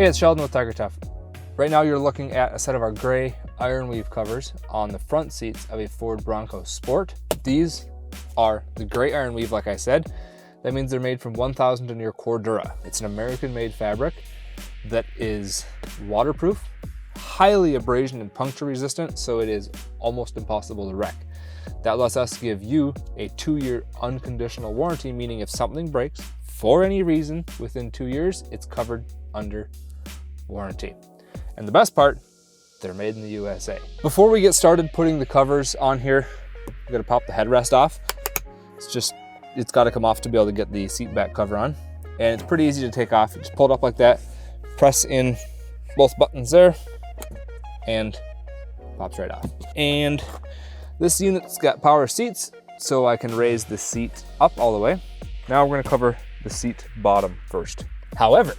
Hey, it's Sheldon with TigerTough. Right now you're looking at a set of our gray iron weave covers on the front seats of a Ford Bronco Sport. These are the gray iron weave, like I said. That means they're made from 1000 denier Cordura. It's an American-made fabric that is waterproof, highly abrasion and puncture resistant, so it is almost impossible to wreck. That lets us give you a 2-year unconditional warranty, meaning if something breaks for any reason within 2 years, it's covered under warranty. And the best part, they're made in the USA. Before we get started putting the covers on here, we're gonna pop the headrest off. It's gotta come off to be able to get the seat back cover on. And it's pretty easy to take off. You just pull it up like that, press in both buttons there, and pops right off. And this unit's got power seats, so I can raise the seat up all the way. Now we're gonna cover the seat bottom first. However,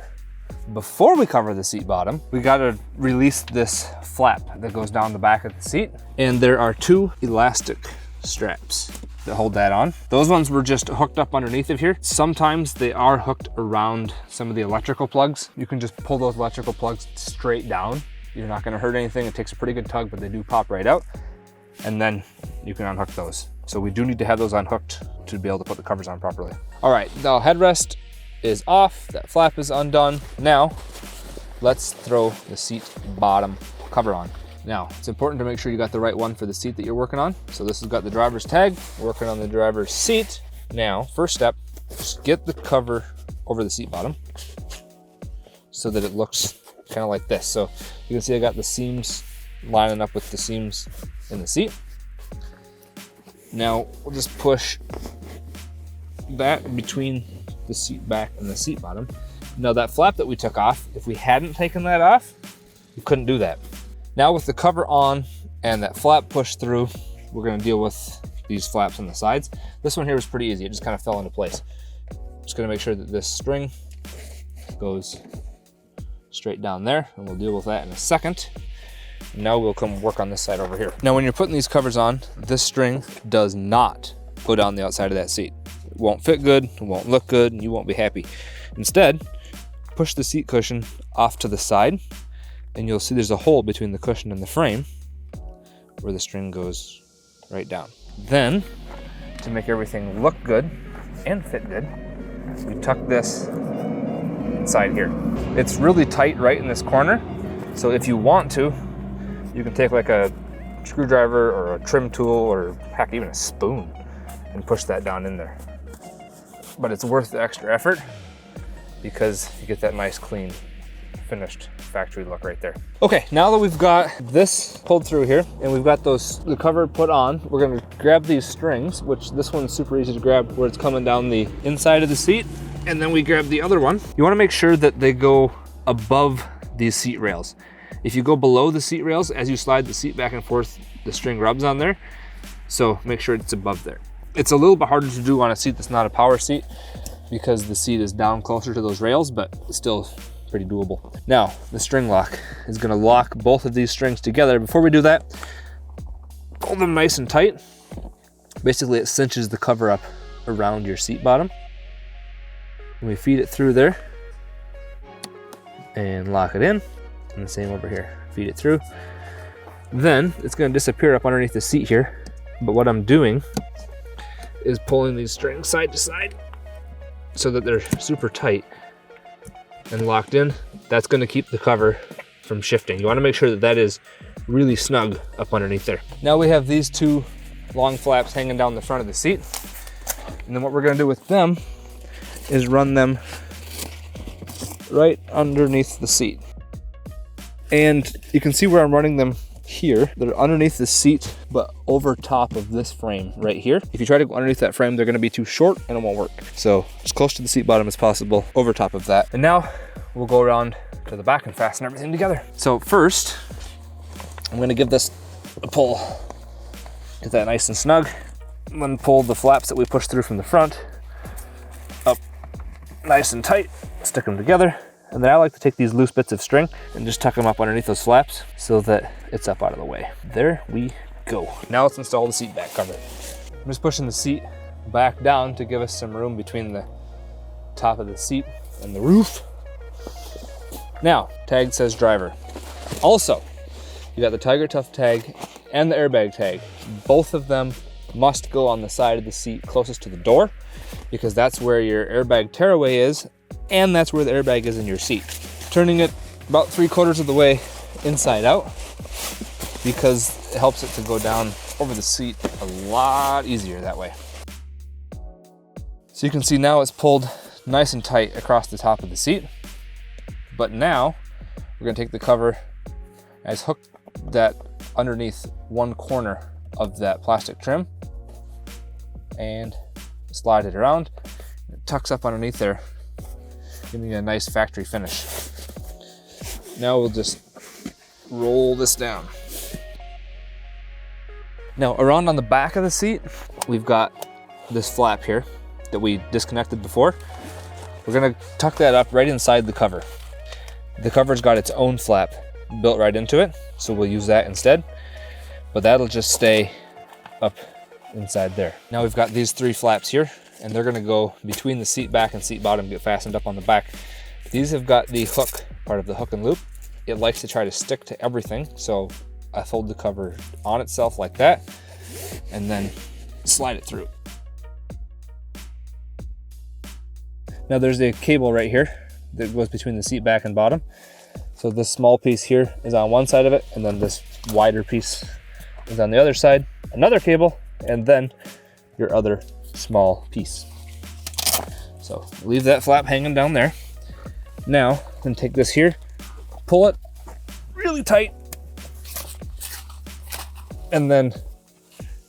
before we cover the seat bottom, we gotta release this flap that goes down the back of the seat. And there are 2 elastic straps that hold that on. Those ones were just hooked up underneath of here. Sometimes they are hooked around some of the electrical plugs. You can just pull those electrical plugs straight down. You're not gonna hurt anything. It takes a pretty good tug, but they do pop right out. And then you can unhook those. So we do need to have those unhooked to be able to put the covers on properly. All right, the headrest is off, that flap is undone. Now, let's throw the seat bottom cover on. Now, it's important to make sure you got the right one for the seat that you're working on. So this has got the driver's tag, working on the driver's seat. Now, first step, just get the cover over the seat bottom so that it looks kind of like this. So you can see I got the seams lining up with the seams in the seat. Now, we'll just push that between the seat back and the seat bottom. Now that flap that we took off, if we hadn't taken that off, we couldn't do that. Now with the cover on and that flap pushed through, we're gonna deal with these flaps on the sides. This one here was pretty easy. It just kind of fell into place. Just gonna make sure that this string goes straight down there, and we'll deal with that in a second. Now we'll come work on this side over here. Now when you're putting these covers on, this string does not go down the outside of that seat. It won't fit good, it won't look good, and you won't be happy. Instead, push the seat cushion off to the side, and you'll see there's a hole between the cushion and the frame where the string goes right down. Then, to make everything look good and fit good, we tuck this inside here. It's really tight right in this corner, so if you want to, you can take like a screwdriver or a trim tool or heck, even a spoon and push that down in there. But it's worth the extra effort because you get that nice, clean, finished factory look right there. Okay, now that we've got this pulled through here and we've got the cover put on, we're gonna grab these strings, which this one's super easy to grab where it's coming down the inside of the seat, and then we grab the other one. You wanna make sure that they go above these seat rails. If you go below the seat rails, as you slide the seat back and forth, the string rubs on there. So make sure it's above there. It's a little bit harder to do on a seat that's not a power seat because the seat is down closer to those rails, but it's still pretty doable. Now, the string lock is gonna lock both of these strings together. Before we do that, pull them nice and tight. Basically, it cinches the cover up around your seat bottom. And we feed it through there and lock it in. And the same over here, feed it through. Then it's gonna disappear up underneath the seat here. But what I'm doing is pulling these strings side to side so that they're super tight and locked in. That's gonna keep the cover from shifting. You wanna make sure that that is really snug up underneath there. Now we have these 2 long flaps hanging down the front of the seat. And then what we're gonna do with them is run them right underneath the seat. And you can see where I'm running them here. They're underneath the seat, but over top of this frame right here. If you try to go underneath that frame, they're gonna be too short and it won't work. So as close to the seat bottom as possible, over top of that. And now we'll go around to the back and fasten everything together. So first, I'm gonna give this a pull. Get that nice and snug. And then pull the flaps that we pushed through from the front up nice and tight, stick them together. And then I like to take these loose bits of string and just tuck them up underneath those flaps so that it's up out of the way. There we go. Now let's install the seat back cover. I'm just pushing the seat back down to give us some room between the top of the seat and the roof. Now, tag says driver. Also, you got the TigerTough tag and the airbag tag. Both of them must go on the side of the seat closest to the door, because that's where your airbag tearaway is, and that's where the airbag is in your seat. Turning it about 3/4 of the way inside out, because it helps it to go down over the seat a lot easier that way. So you can see now it's pulled nice and tight across the top of the seat. But now we're gonna take the cover and hook that underneath one corner of that plastic trim and slide it around. It tucks up underneath there, giving you a nice factory finish. Now we'll just roll this down. Now around on the back of the seat, we've got this flap here that we disconnected before. We're gonna tuck that up right inside the cover. The cover's got its own flap built right into it, so we'll use that instead. But that'll just stay up inside there. Now we've got these 3 flaps here, and they're gonna go between the seat back and seat bottom, get fastened up on the back. These have got the hook, part of the hook and loop. It likes to try to stick to everything, so I fold the cover on itself like that, and then slide it through. Now there's a cable right here that goes between the seat back and bottom. So this small piece here is on one side of it, and then this wider piece is on the other side. Another cable, and then your other small piece. So leave that flap hanging down there. Now I'm gonna take this here, pull it really tight, and then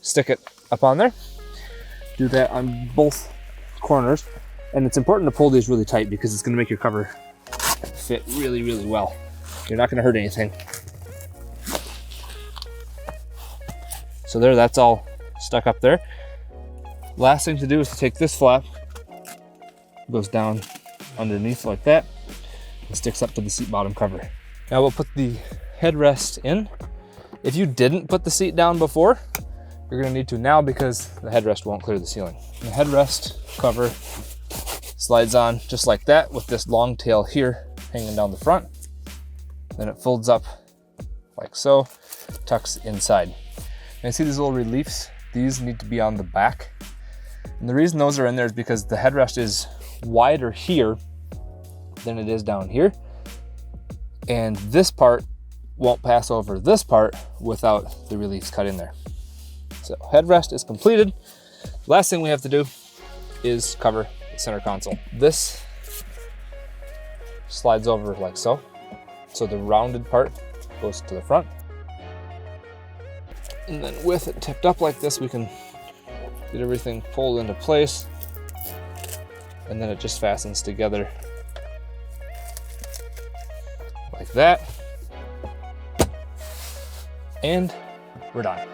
stick it up on there. Do that on both corners. And it's important to pull these really tight because it's gonna make your cover fit really, really well. You're not gonna hurt anything. So there, that's all stuck up there. Last thing to do is to take this flap, goes down underneath like that, and sticks up to the seat bottom cover. Now we'll put the headrest in. If you didn't put the seat down before, you're gonna need to now because the headrest won't clear the ceiling. The headrest cover slides on just like that with this long tail here hanging down the front. Then it folds up like so, tucks inside. And see these little reliefs? These need to be on the back. And the reason those are in there is because the headrest is wider here than it is down here. And this part won't pass over this part without the reliefs cut in there. So headrest is completed. Last thing we have to do is cover the center console. This slides over like so. So the rounded part goes to the front. And then with it tipped up like this, we can get everything pulled into place. And then it just fastens together like that. And we're done.